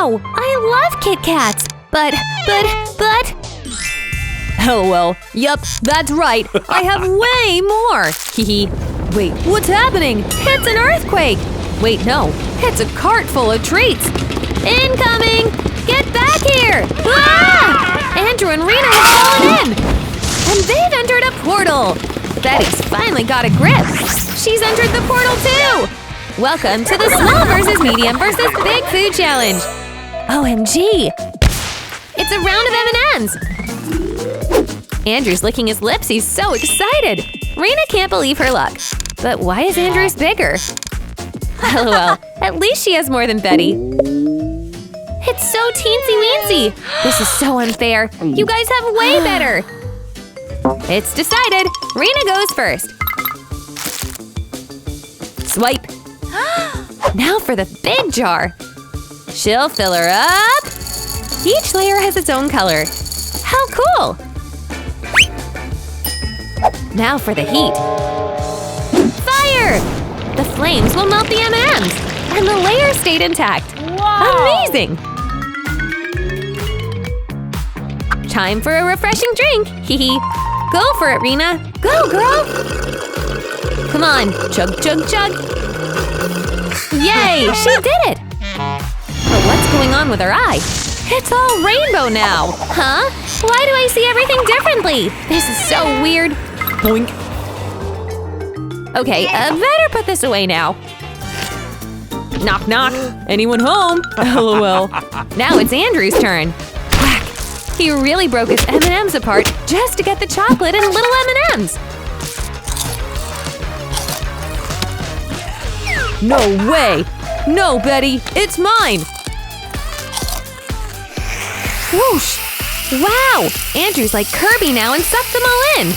Wow, I love Kit Kats. But… LOL. Yup, that's right. I have way more. Hehe. Wait, what's happening? It's an earthquake. Wait, no. It's a cart full of treats. Incoming! Get back here! Ah! Andrew and Rena have fallen in! And they've entered a portal! Betty's finally got a grip! She's entered the portal too! Welcome to the Small vs. Medium vs. Big Food Challenge! OMG! It's a round of M&Ms! Andrew's licking his lips, he's so excited! Rena can't believe her luck. But why is Andrew's bigger? LOL, at least she has more than Betty. It's so teensy-weensy! This is so unfair! You guys have way better! It's decided! Rena goes first! Swipe! Now for the big jar! She'll fill her up! Each layer has its own color. How cool! Now for the heat. Fire! The flames will melt the M&Ms! And the layer stayed intact! Wow. Amazing! Time for a refreshing drink! Hehe! Go for it, Rena! Go, girl! Come on! Chug, chug, chug! Yay! She did it! But what's going on with her eye? It's all rainbow now! Huh? Why do I see everything differently? This is so weird! Boink! Okay, better put this away now. Knock, knock! Anyone home? LOL. Now it's Andrew's turn. Whack! He really broke his M&Ms apart just to get the chocolate and little M&Ms. No way! No, Betty! It's mine! Whoosh! Wow! Andrew's like Kirby now and sucked them all in!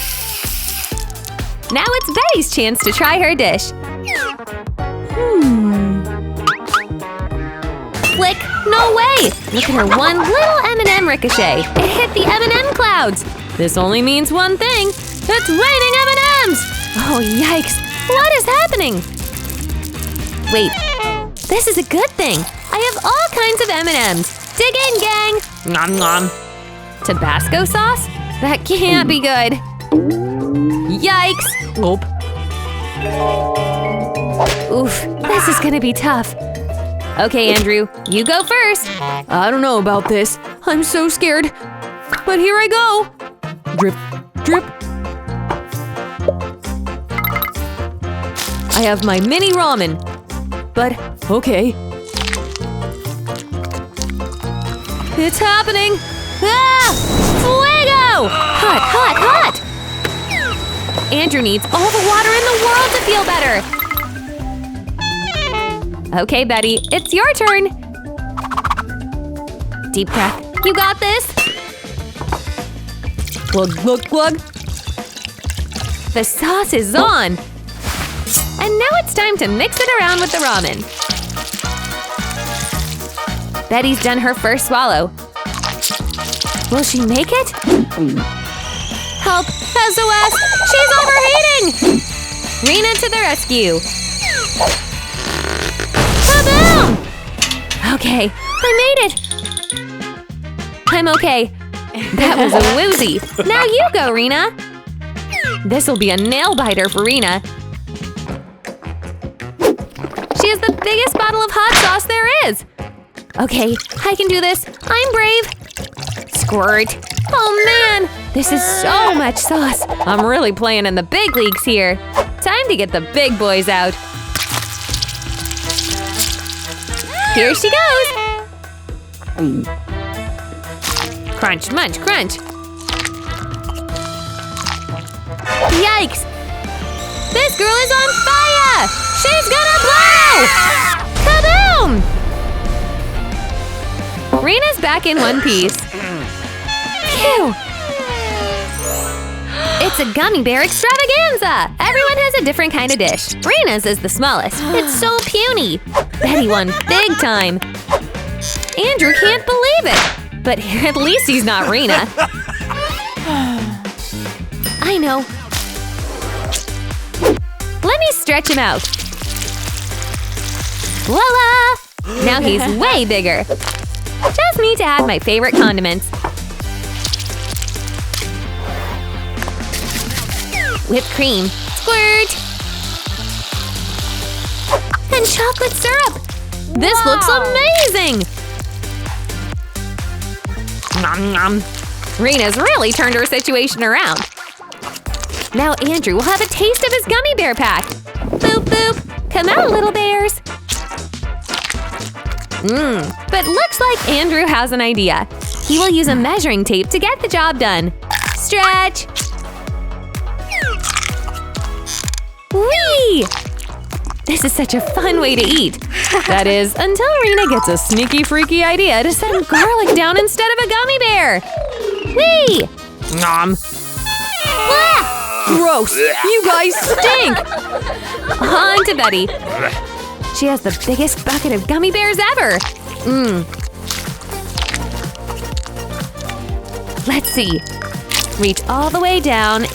Now it's Betty's chance to try her dish. Flick! No way! Look at her one little M&M ricochet! It hit the M&M clouds! This only means one thing! It's raining M&Ms! Oh, yikes! What is happening? Wait, this is a good thing! I have all kinds of M&Ms! Dig in, gang! Nom nom! Tabasco sauce? That can't be good! Yikes! Nope. Oof, this is gonna be tough. Okay, Andrew, you go first. I don't know about this. I'm so scared. But here I go. Drip, drip. I have my mini ramen. But, okay. It's happening! Ah! Fuego! Hot, hot, hot! Andrew needs all the water in the world to feel better! Okay, Betty, it's your turn! Deep breath. You got this! Glug, glug, glug! The sauce is on! And now it's time to mix it around with the ramen. Betty's done her first swallow. Will she make it? Help! SOS! She's overheating! Rena to the rescue! Kaboom! Okay, I made it! I'm okay. That was a woozy. Now you go, Rena! This'll be a nail biter for Rena. She has the biggest bottle of hot sauce there is! Okay, I can do this. I'm brave! Squirt! Oh man! This is so much sauce! I'm really playing in the big leagues here! Time to get the big boys out! Here she goes! Crunch, munch, crunch! Yikes! This girl is on fire! She's gonna blow! Kaboom! Rena's back in one piece. Phew! It's a gummy bear extravaganza! Everyone has a different kind of dish. Rena's is the smallest. It's so puny. Betty won big time. Andrew can't believe it. But at least he's not Rena. I know. Let me stretch him out. Voila! Now he's way bigger. just need to add my favorite condiments. Whipped cream. Squirt! And chocolate syrup! This looks amazing! Nom nom. Rena's really turned her situation around. Now Andrew will have a taste of his gummy bear pack. Boop boop! Come out, little bears! But looks like Andrew has an idea. He will use a measuring tape to get the job done. Stretch! Whee! This is such a fun way to eat. That is, until Rena gets a sneaky freaky idea to set garlic down instead of a gummy bear. Whee! Nom. Ah! Gross! You guys stink! On to Betty. She has the biggest bucket of gummy bears ever. Let's see. Reach all the way down.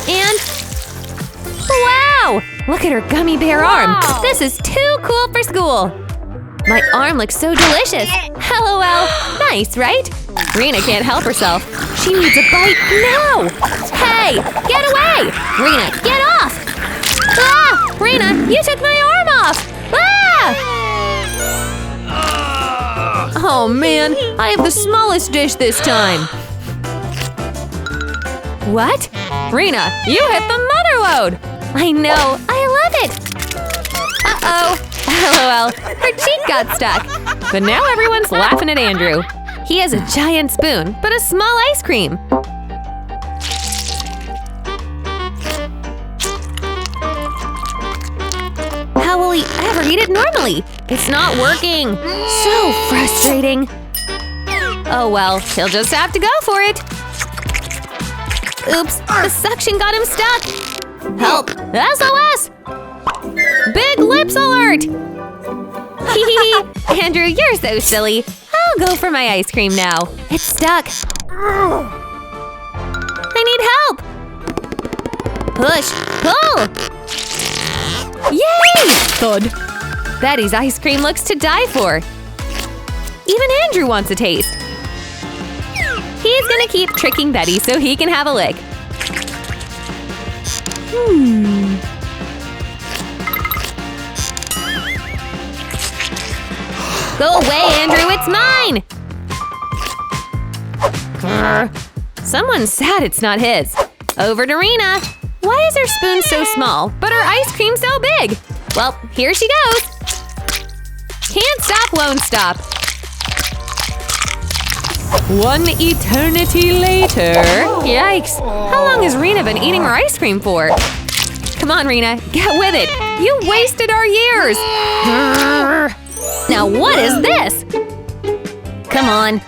And… wow! Look at her gummy bear arm. This is too cool for school. My arm looks so delicious. LOL. Nice, right? Rena can't help herself. She needs a bite now. Hey, get away! Rena, get off! Ah! Rena, you took my arm off! Ah! Oh man, I have the smallest dish this time. What? Rena, you hit the mother load! I know, I love it! Uh-oh, LOL, her cheek got stuck. But now everyone's laughing at Andrew. He has a giant spoon, but a small ice cream. How will he ever eat it normally? It's not working. So frustrating. Oh well, he'll just have to go for it. Oops, the suction got him stuck. Help! SOS! Big lips alert! Andrew, you're so silly. I'll go for my ice cream now. It's stuck. I need help! Push! Pull! Yay! Thud. Betty's ice cream looks to die for. Even Andrew wants a taste. He's gonna keep tricking Betty so he can have a lick. Go away, Andrew, it's mine! Someone's sad it's not his. Over to Rena. Why is her spoon so small, but her ice cream so big? Well, here she goes. Can't stop, won't stop. One eternity later. Yikes! How long has Rena been eating her ice cream for? Come on, Rena, get with it! You wasted our years! Now what is this? Come on.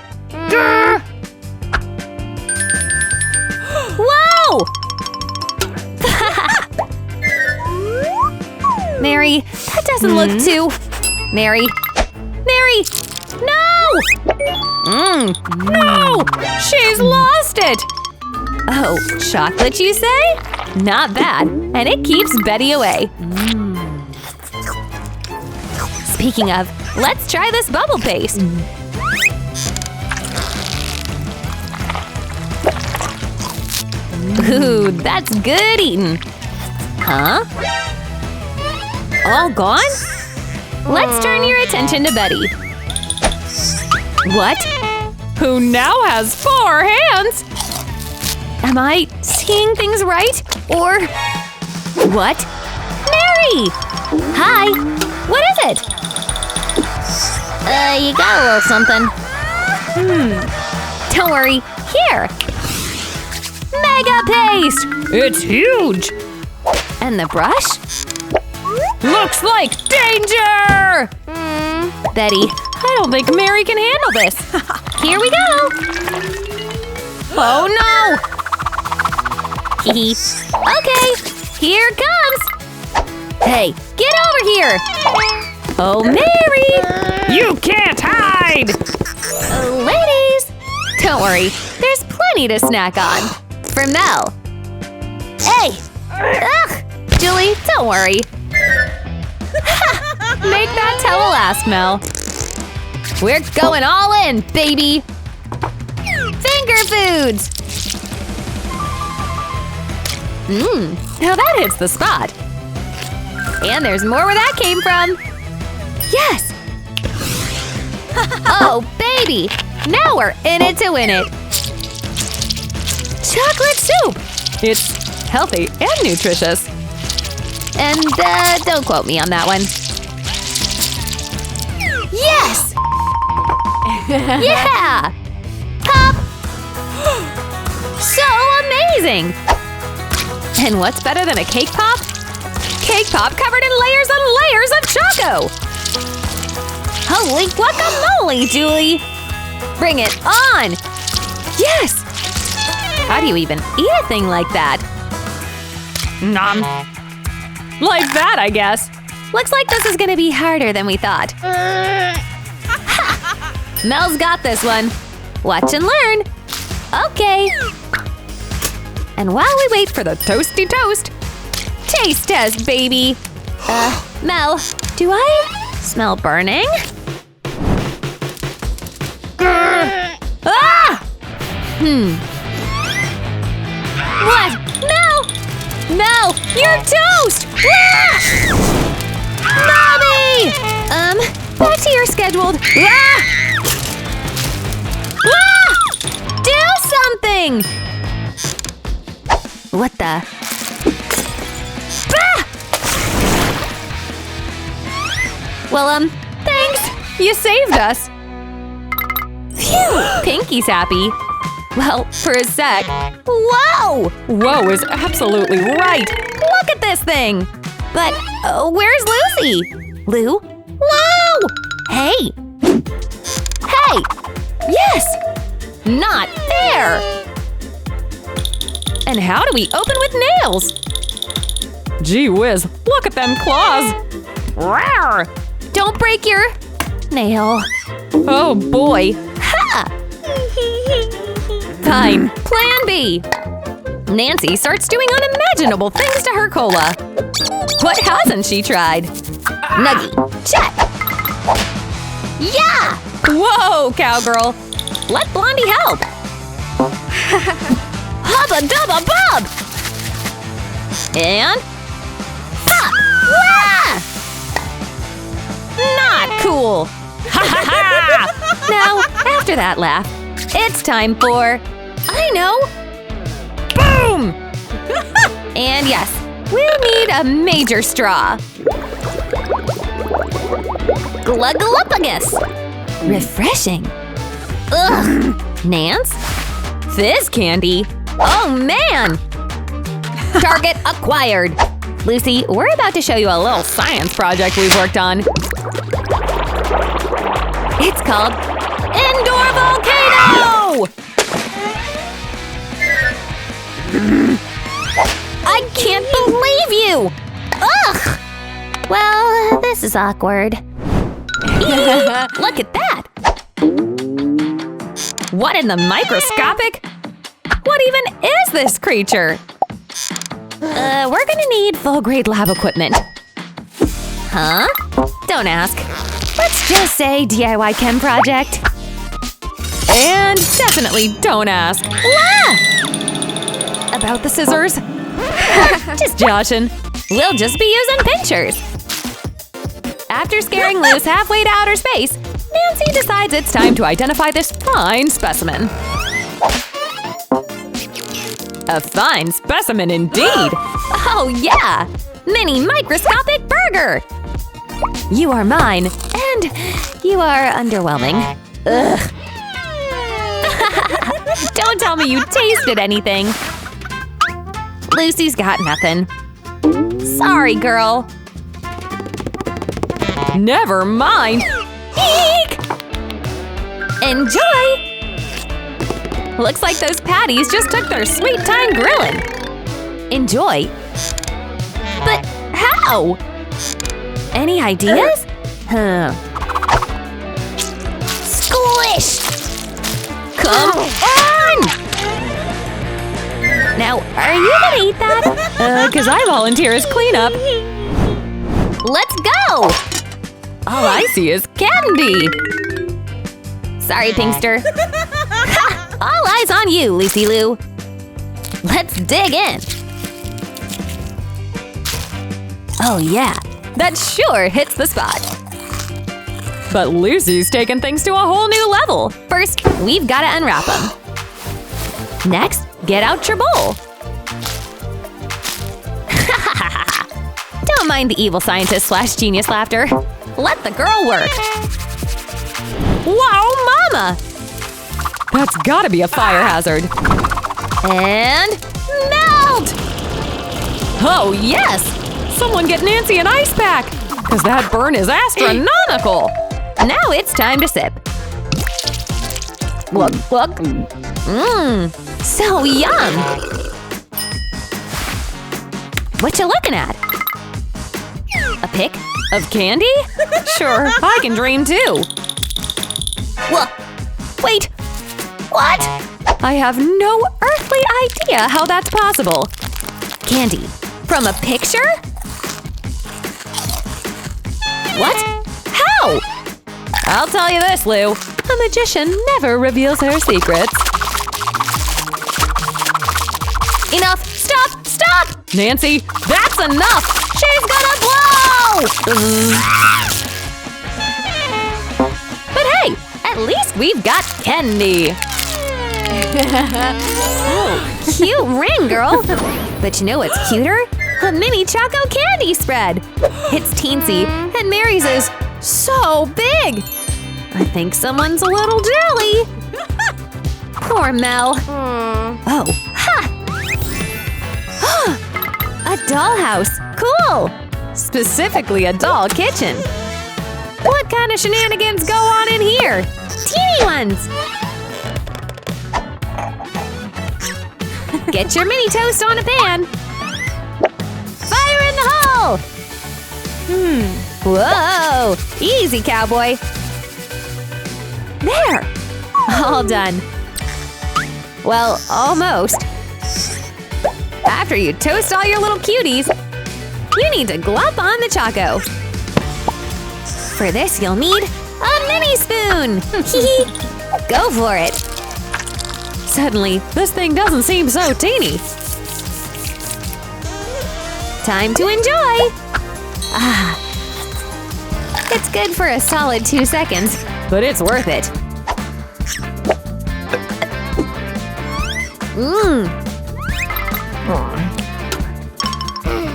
Whoa! Mary, that doesn't look too… Mary! Mary! No! No! She's lost it! Oh, chocolate you say? Not bad, and it keeps Betty away. Speaking of, let's try this bubble paste. Ooh, that's good eating. Huh? All gone? Let's turn your attention to Betty. What? Who now has 4 hands? Am I seeing things right? Or… what? Mary! Hi! What is it? You got a little something. Don't worry. Here! Mega paste! It's huge! And the brush? Looks like danger! Betty, I don't think Mary can handle this. Here we go! Oh no! Okay, here it comes! Hey, get over here! Oh, Mary! You can't hide! Ladies! Don't worry, there's plenty to snack on. For Mel. Hey! Ugh! Julie, don't worry. Make that towel last, Mel. We're going all in, baby! Finger foods! Now that hits the spot. And there's more where that came from. Yes! Oh, baby! Now we're in it to win it. Chocolate soup! It's healthy and nutritious. And don't quote me on that one. Yes! Yeah! Pop! So amazing! And what's better than a cake pop? Cake pop covered in layers and layers of choco! Holy guacamole, Julie! Bring it on! Yes! How do you even eat a thing like that? Nom. Like that, I guess. Looks like this is gonna be harder than we thought. Ha! Mel's got this one. Watch and learn. Okay. And while we wait for the toasty toast, taste test, baby. Mel, do I smell burning? Ah! What? No! Mel, you're toast! Ah! Mommy! Back to your scheduled. Ah! Ah! Do something! What the? Ah! Well, thanks! You saved us! Phew! Pinky's happy. Well, for a sec. Whoa! Whoa is absolutely right! Look at this thing! But, where's Lucy? Lou? Lou! Hey! Hey! Yes! Not fair! And how do we open with nails? Gee whiz, look at them claws! Rawr! Don't break your nail. Oh boy. Ha! Fine. Plan B. Nancy starts doing unimaginable things to her cola. What hasn't she tried? Nuggy. Check! Yeah! Whoa, cowgirl! Let Blondie help! Hubba dubba bub! And… ha! Wah! Not cool! Ha ha ha! Now, after that laugh, it's time for… I know! Boom! And yes, we'll need a major straw. Gluggalupagus! Refreshing! Ugh! Nance? Fizz candy? Oh man! Target acquired! Lucy, we're about to show you a little science project we've worked on. It's called Indoor Volcano! I can't believe you! Ugh! Well, this is awkward. Look at that! What in the microscopic? What even is this creature? We're gonna need full-grade lab equipment. Huh? Don't ask. Let's just say DIY chem project. And definitely don't ask. Ah! About the scissors? Just joshing. We'll just be using pinchers. After scaring loose halfway to outer space, Nancy decides it's time to identify this fine specimen. A fine specimen indeed! Oh yeah! Mini microscopic burger! You are mine, and you are underwhelming. Ugh. Don't tell me you tasted anything. Lucy's got nothing. Sorry, girl. Never mind. Eek! Enjoy! Looks like those patties just took their sweet time grilling. Enjoy? But how? Any ideas? Huh. Squish! Come on! Now, are you gonna eat that? 'Cause I volunteer as cleanup. Let's go! All I see is candy! Sorry, Pinkster. Ha! All eyes on you, Lucy Lou. Let's dig in. Oh yeah, that sure hits the spot. But Lucy's taken things to a whole new level. First, we've got to unwrap them. Next, get out your bowl. Don't mind the evil scientist / genius laughter. Let the girl work. Wow, mama! That's gotta be a fire hazard. And melt! Oh, yes! Someone get Nancy an ice pack! Cause that burn is astronomical! Now it's time to sip. Look, look. Mmm, so yum! What you looking at? A pick of candy? Sure, I can dream too. What? Wait, what? I have no earthly idea how that's possible. Candy from a picture? What? How? I'll tell you this, Lou. A magician never reveals her secrets. Enough! Stop! Stop! Nancy, that's enough! She's gonna blow! But hey, at least we've got candy. Oh, cute ring, girl. But you know what's cuter? A mini choco candy spread. It's teensy, and Mary's is so big. I think someone's a little jelly. Poor Mel. Oh, ha! A dollhouse. Cool. Specifically a doll kitchen. What kind of shenanigans go on in here? Teeny ones. Get your mini toast on a pan. Fire in the hole! Whoa! Easy, cowboy. There! All done. Well, almost. After you toast all your little cuties, you need to glop on the choco. For this, you'll need a mini spoon! Go for it! Suddenly, this thing doesn't seem so teeny. Time to enjoy! Ah. It's good for a solid 2 seconds, but it's worth it.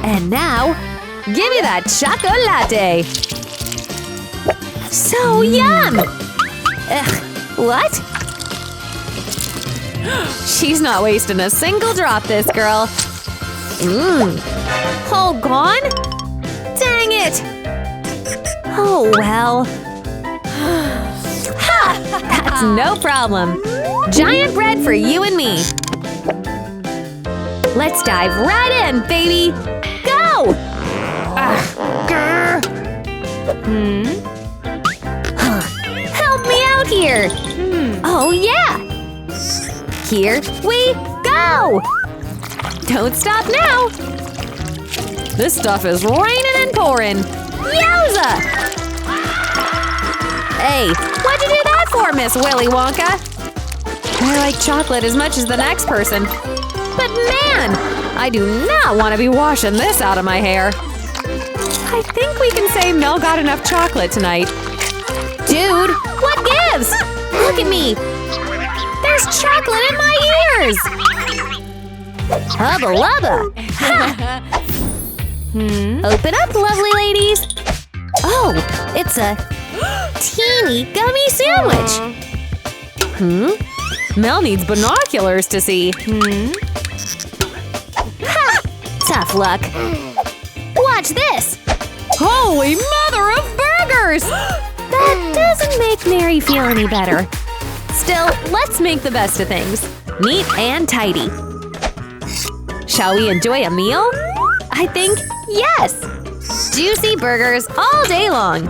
And now, give me that chocolate! So yum! Ugh, what? She's not wasting a single drop, this girl. All gone? Dang it! Oh well. Ha! That's no problem. Giant bread for you and me. Let's dive right in, baby! Go! Help me out here! Oh yeah! Here we go! Don't stop now! This stuff is raining and pouring! Yowza! Hey, what'd you do that for, Miss Willy Wonka? I like chocolate as much as the next person. But man, I do not want to be washing this out of my hair. I think we can say Mel got enough chocolate tonight. Dude, what gives? Look at me! There's chocolate in my ears! Hubba lubba! Ha! Open up, lovely ladies! Oh, it's a teeny gummy sandwich! Mel needs binoculars to see. Ha! Tough luck. Watch this! Holy mother of burgers! That doesn't make Mary feel any better. Still, let's make the best of things. Neat and tidy. Shall we enjoy a meal? I think yes! Juicy burgers all day long.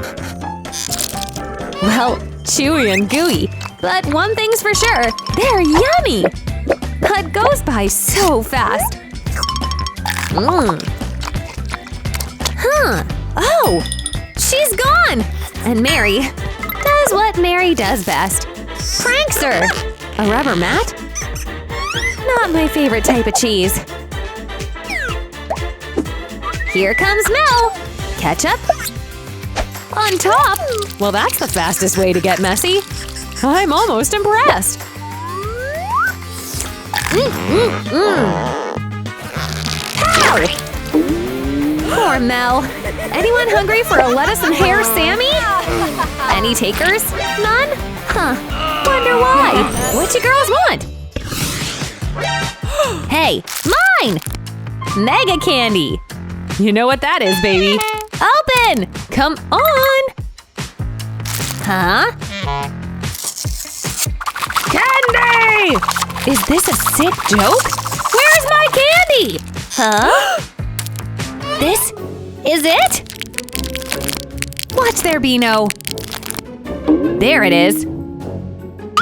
Well, chewy and gooey. But one thing's for sure, they're yummy! That goes by so fast. Oh! She's gone! And Mary does what Mary does best. Prankster! A rubber mat? Not my favorite type of cheese. Here comes Mel! Ketchup? On top? Well, that's the fastest way to get messy. I'm almost impressed. Ow! Poor Mel. Anyone hungry for a lettuce and hair Sammy? Any takers? None? Huh. Wonder why. What you girls want? Hey, mine! Mega candy. You know what that is, baby. Open! Come on! Huh? Candy! Is this a sick joke? Where's my candy? Huh? This is it? Watch there be no… There it is.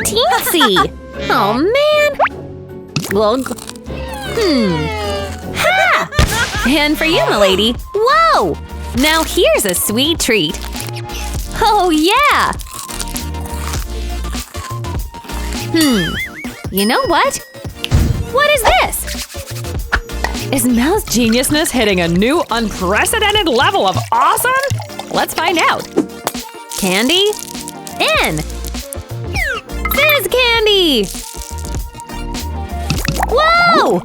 Teensy! Oh, man! Glug. Ha! And for you, m'lady. Whoa! Now here's a sweet treat. Oh, yeah! You know what? What is this? Is Mel's geniusness hitting a new, unprecedented level of awesome? Let's find out. Candy? In! Fizz candy! Whoa!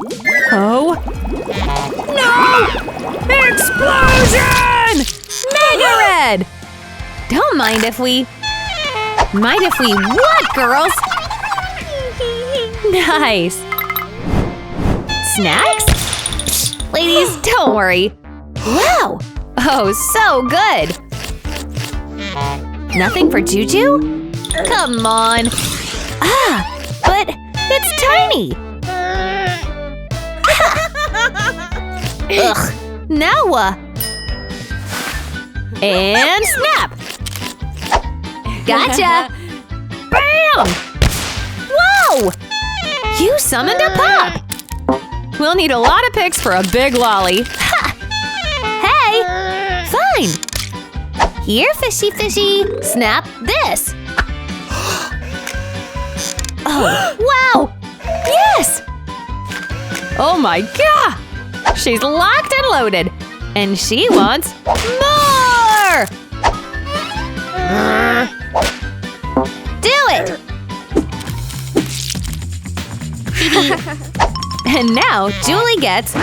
Oh. No! Explosion! Mega Red! Don't mind if we… Mind if we what, girls? Nice! Snacks? Ladies, don't worry. Wow! Oh, so good! Nothing for Juju? Come on! Ah, but it's tiny! Ugh, now what? And snap! Gotcha! Bam! Whoa! You summoned a pup! We'll need a lot of picks for a big lolly. Ha! Hey! Fine! Here, fishy fishy! Snap this! Oh, wow! Yes! Oh my god! She's locked and loaded! And she wants more! Do it! And now Julie gets…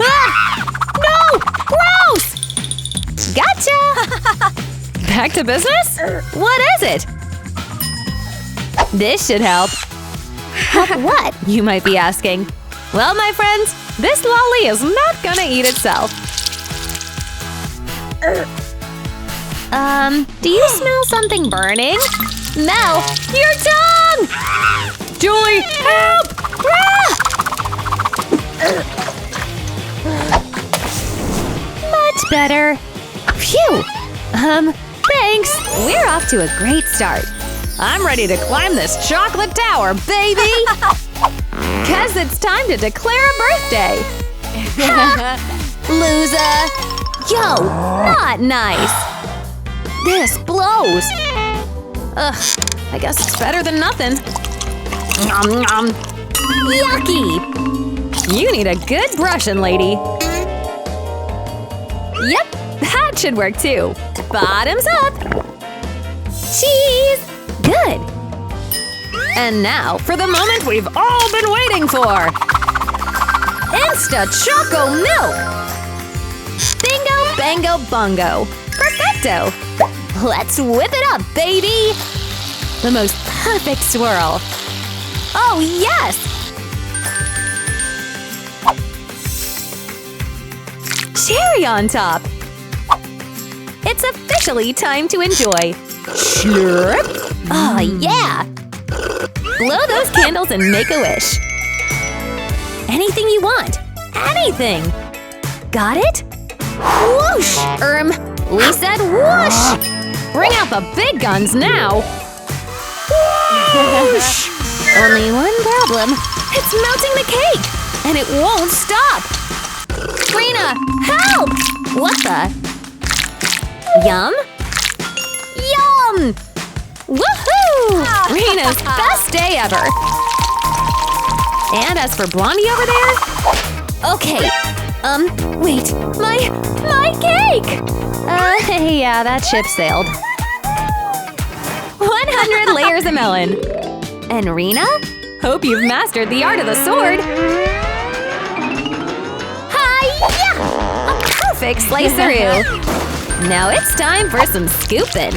Ah! No! Gross! Gotcha! Back to business? What is it? This should help. Help what, you might be asking? Well, my friends, this lolly is not gonna eat itself. Do you smell something burning? Mel, your tongue! Julie, help! Ah! Much better. Phew! Thanks. We're off to a great start. I'm ready to climb this chocolate tower, baby! 'Cause it's time to declare a birthday! Loser! Yo, not nice! This blows! Ugh, I guess it's better than nothing. Nom nom! Yucky! You need a good brushing, lady. Yep, that should work too. Bottoms up! Cheese! Good! And now for the moment we've all been waiting for! Insta Choco Milk! Bingo, bango, bongo! Perfecto! Let's whip it up, baby! The most perfect swirl! Oh, yes! Cherry on top! It's officially time to enjoy! Slurp! Oh, yeah! Blow those candles and make a wish! Anything you want! Anything! Got it? Whoosh! We said whoosh! Bring out the big guns now! Whoosh! Only one problem. It's melting the cake! And it won't stop! Trina, help! What the? Yum? Yum! Woohoo! Rena's best day ever. And as for Blondie over there… Okay, wait, my cake! Yeah, that ship sailed. 100 layers of melon. And Rena? Hope you've mastered the art of the sword. Hi-ya! A perfect sliceroo. Now it's time for some scooping.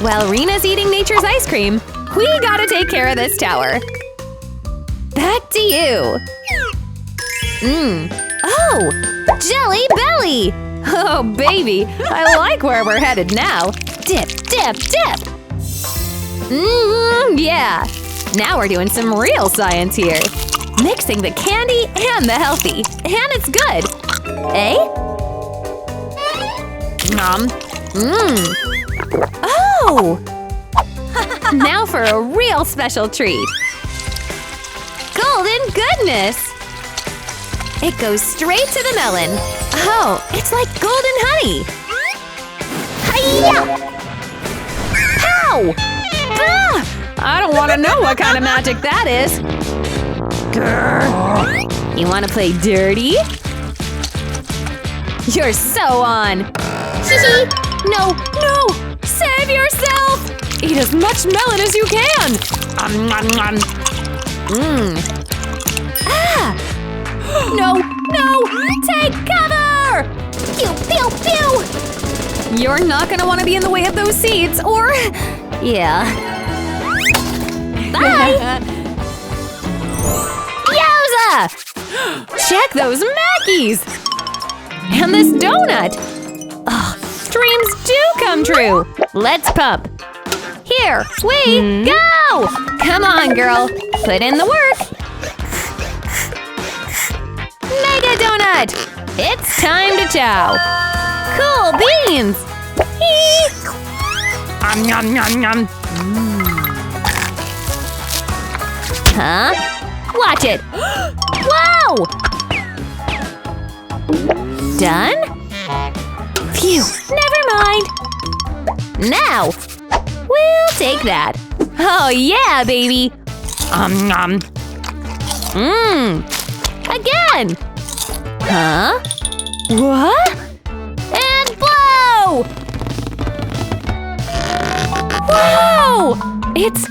While Rena's eating nature's ice cream, we gotta take care of this tower. Back to you. Oh, Jelly Belly! Oh, baby, I like where we're headed now. Dip, dip, dip! Yeah! Now we're doing some real science here. Mixing the candy and the healthy. And it's good. Eh? Nom. Oh! Now for a real special treat. Golden goodness! It goes straight to the melon. Oh, it's like golden honey. Hi-ya! Ow! Ah! I don't want to know what kind of magic that is. Grr. You want to play dirty? You're so on. Hee-hee! No, no! Save yourself! Eat as much melon as you can! Ah! No, no! Take cover! Pew, pew, pew! You're not gonna want to be in the way of those seeds, or… Yeah. Bye! Yowza! Check those Mackies! And this donut! Ugh, dreams do come true! Let's pump! Here, we go! Come on, girl! Put in the work! Mega donut! It's time to chow! Cool beans! Hee! Nom nom nom! Huh? Watch it! Whoa! Done? Phew, never mind! Now, we'll take that! Oh yeah, baby! Nom! Again! Huh? What? And blow! Whoa! It's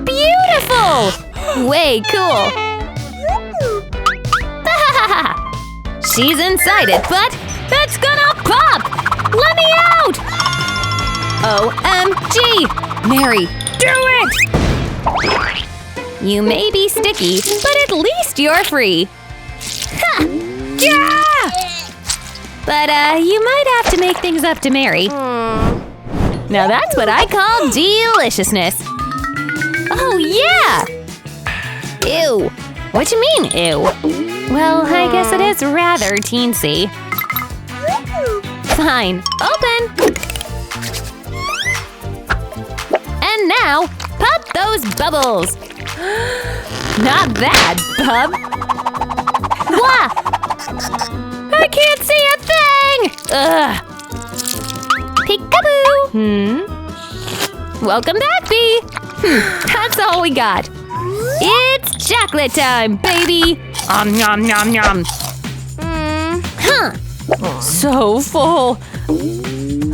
beautiful! Way cool! She's inside it, but it's gonna pop! Let me out! OMG! Mary, do it! You may be sticky, but at least you're free. Ha! Yeah! But you might have to make things up to Mary. Now that's what I call deliciousness. Oh yeah! Ew. What you mean, ew? Well, I guess it is rather teensy. Fine. Open! And now, pop those bubbles! Not bad, bub! Blah! I can't see a thing! Ugh! Peekaboo! Welcome back, Bee! That's all we got. It's chocolate time, baby! Nom nom nom! Huh! So full!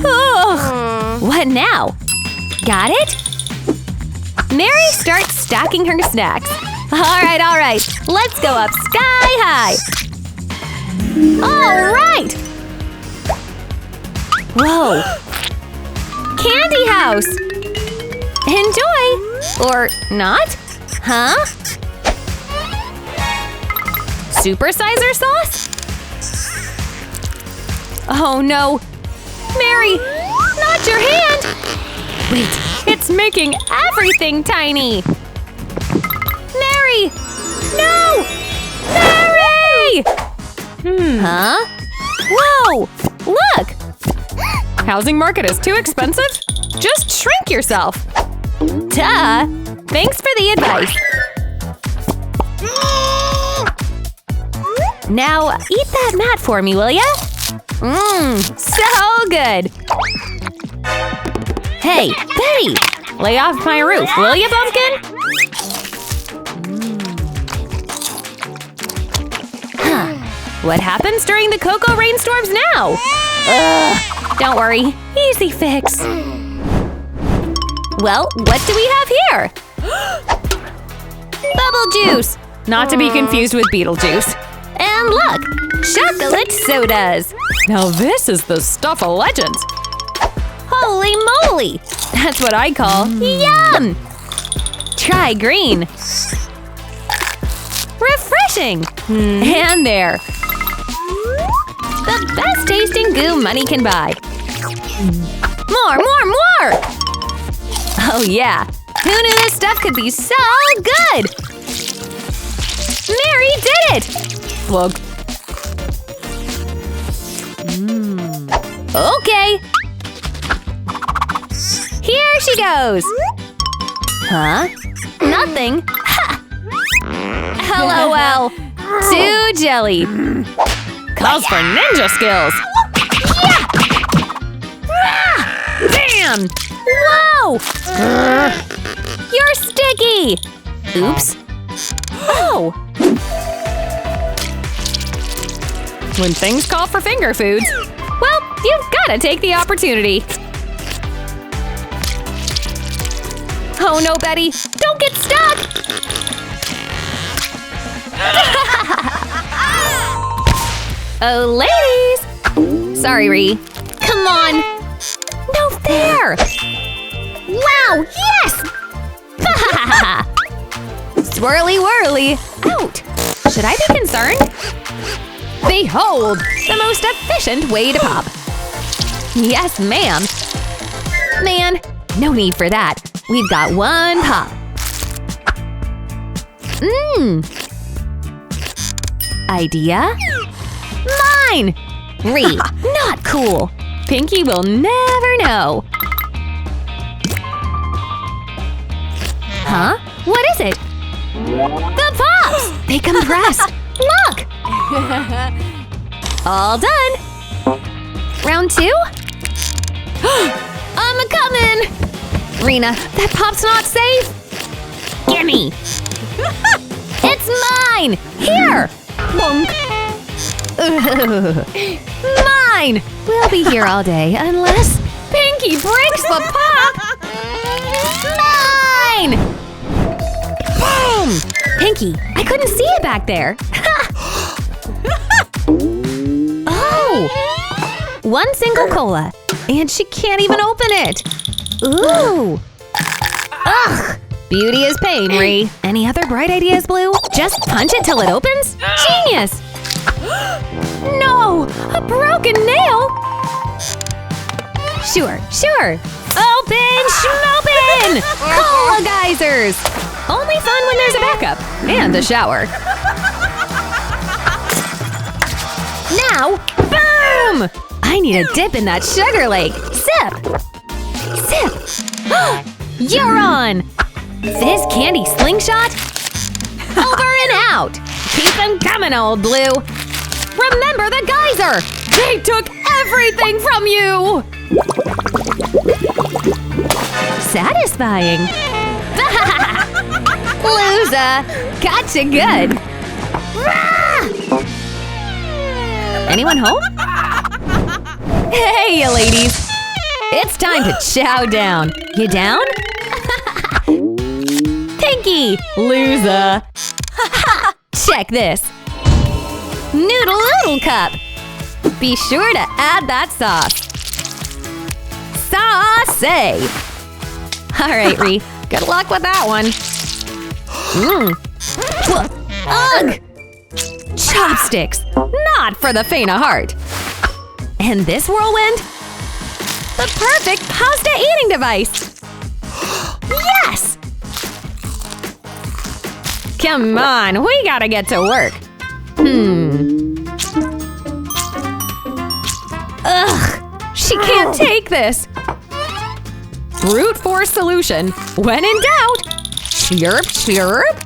Ugh. What now? Got it? Mary starts stacking her snacks. All right. Let's go up sky high. All right. Whoa. Candy house. Enjoy. Or not? Huh? Supersizer sauce? Oh no. Mary, not your hand. Wait, it's making everything tiny! Mary! No! Mary! Huh? Whoa! Look! Housing market is too expensive? Just shrink yourself! Duh! Thanks for the advice! Now, eat that mat for me, will ya? So good! Hey, Betty! Lay off my roof, will you, pumpkin? What happens during the cocoa rainstorms now? Ugh, don't worry, easy fix. Well, what do we have here? Bubble juice! Not to be confused with Beetlejuice. And look, chocolate sodas. Now this is the stuff of legends. Holy moly! That's what I call yum! Try green. Refreshing! And there. The best tasting goo money can buy. More! Oh yeah, who knew this stuff could be so good? Mary did it! Slug. Okay. Here she goes. Huh? Nothing. Ha! LOL. Too jelly. Calls for ninja skills. Yeah! Damn! Whoa! You're sticky! Oops. Oh! When things call for finger foods, well, you've gotta take the opportunity. Oh no, Betty! Don't get stuck! Oh, ladies! Sorry, Ree. Come on! No fair! Wow, yes! Swirly whirly! Out! Should I be concerned? Behold! The most efficient way to pop! Yes, ma'am! Man, no need for that. We've got one pop. Idea? Mine! Ree, not cool! Pinky will never know. Huh? What is it? The pops! They compress! Look! All done! Round 2? I'm a-comin'! Rena, that pop's not safe! Gimme! It's mine! Here! Bonk! Mine! We'll be here all day unless Pinky breaks the pop! Mine! Boom! Pinky, I couldn't see it back there. Oh! One single cola, and she can't even open it. Ooh! Ugh! Beauty is pain, Ree. Any other bright ideas, Blue? Just punch it till it opens? Genius! No! A broken nail? Sure. Open schmopen! Cola geysers! Only fun when there's a backup. And a shower. Now, boom! I need a dip in that sugar lake. Sip! You're on! Fizz candy slingshot? Over and out! Keep them coming, old Blue! Remember the geyser! They took everything from you! Satisfying! Loser! Gotcha good! Anyone home? Hey, you ladies! It's time to chow down. You down? Pinky! Loser! Check this! Noodle cup! Be sure to add that sauce. Sauce! Alright, Ree. Good luck with that one. Ugh! Chopsticks! Not for the faint of heart. And this whirlwind? The perfect pasta eating device! Yes! Come on, we gotta get to work. Ugh! She can't take this! Brute force solution. When in doubt, chirp, chirp.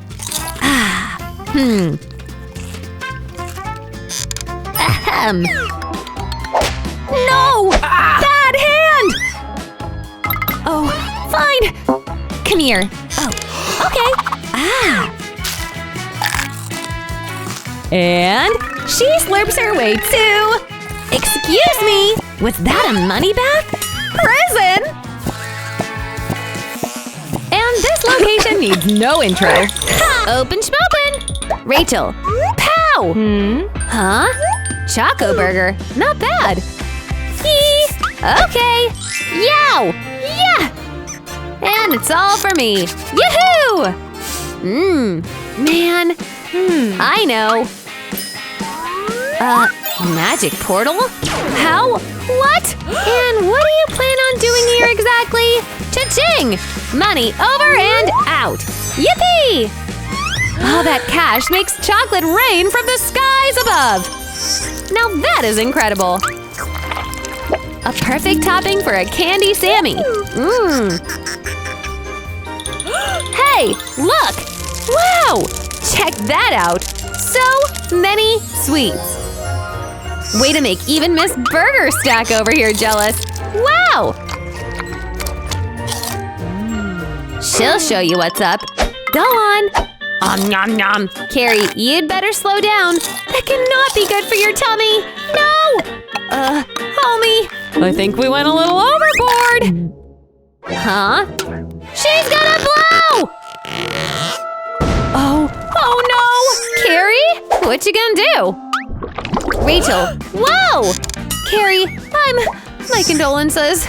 Ahem. No! Bad hand! in here. Oh, okay. Ah. And she slurps her way too. Excuse me, was that a money bath? Prison! And this location needs no intro. Open schmopen! Rachel. Pow! Huh? Choco burger. Not bad. Yee! Okay. Yow! Yeah! And it's all for me. Yoo-hoo! Man. I know. Magic portal? How? What? And what do you plan on doing here exactly? Cha-ching! Money over and out! Yippee! Oh, that cash makes chocolate rain from the skies above! Now that is incredible! A perfect topping for a candy Sammy! Hey, look! Wow! Check that out! So many sweets! Way to make even Miss Burger Stack over here jealous! Wow! She'll show you what's up. Go on! Nom nom! Carrie, you'd better slow down. That cannot be good for your tummy! No! Homie! I think we went a little overboard! Huh? She's gonna blow! Oh no! Carrie? What you gonna do? Rachel, whoa! Carrie, my condolences.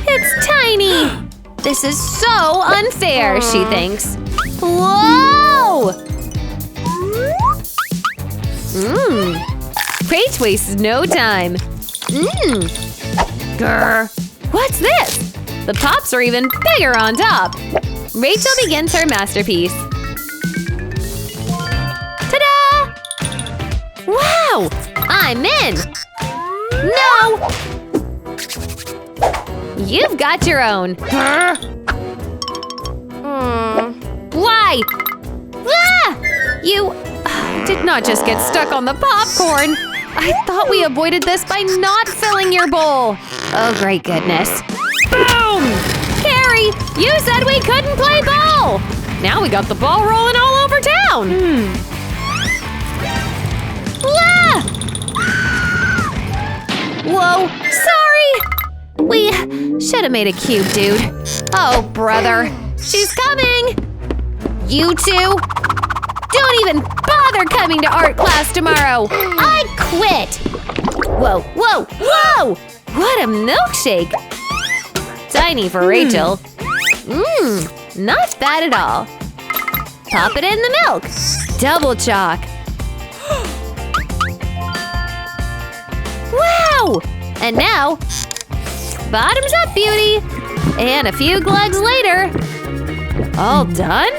It's tiny. This is so unfair, she thinks. Whoa! Crate wastes no time. Grr. What's this? The pops are even bigger on top. Rachel begins her masterpiece. Ta-da! Wow! I'm in! No! You've got your own. Why? Ah! You did not just get stuck on the popcorn. I thought we avoided this by not filling your bowl. Oh, great goodness. Boom! Carrie, you said we couldn't play ball! Now we got the ball rolling all over town. Ah! Whoa, sorry! We should have made a cube, dude. Oh, brother. She's coming! You two! Don't even bother coming to art class tomorrow! I quit! Whoa, whoa, whoa! What a milkshake! Tiny for Rachel. Not bad at all. Pop it in the milk. Double chalk. Wow! And now, bottoms up, beauty! And a few glugs later. All done?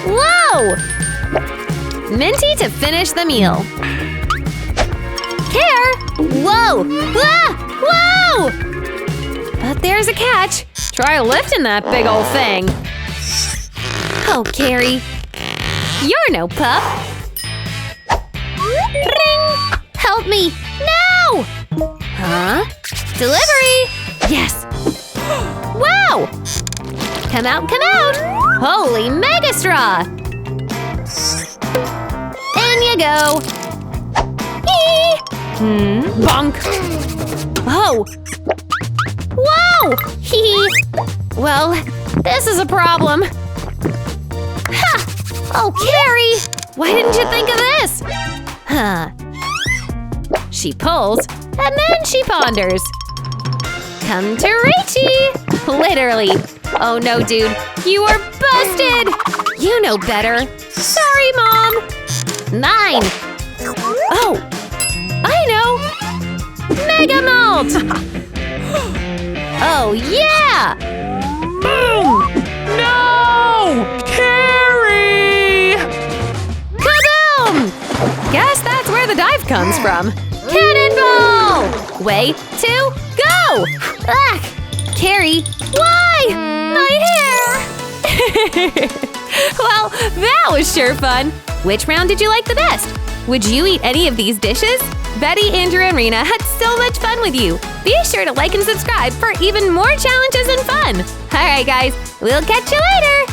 Whoa! Minty to finish the meal. Care! Whoa! Ah! Whoa! But there's a catch. Try lifting that big old thing. Oh, Carrie. You're no pup. Ring! Help me! No! Huh? Delivery! Yes! Wow! Come out, come out! Holy mega straw! In you go! Eee! Bonk! Oh! Whoa! Hee! Well, this is a problem. Ha! Oh, Carrie! Why didn't you think of this? Huh. She pulls, and then she ponders. Come to Rachie! Literally. Oh no, dude. You are busted! You know better. Sorry, Mom. 9. Oh! I know! Mega Malt! Oh, yeah! Boom! No! Carrie! Kaboom! Guess that's where the dive comes from. Cannonball! Way to go! Ugh! Carrie, why? My hair! Well, that was sure fun. Which round did you like the best? Would you eat any of these dishes? Betty, Andrew, and Rena had so much fun with you. Be sure to like and subscribe for even more challenges and fun. Alright guys, we'll catch you later!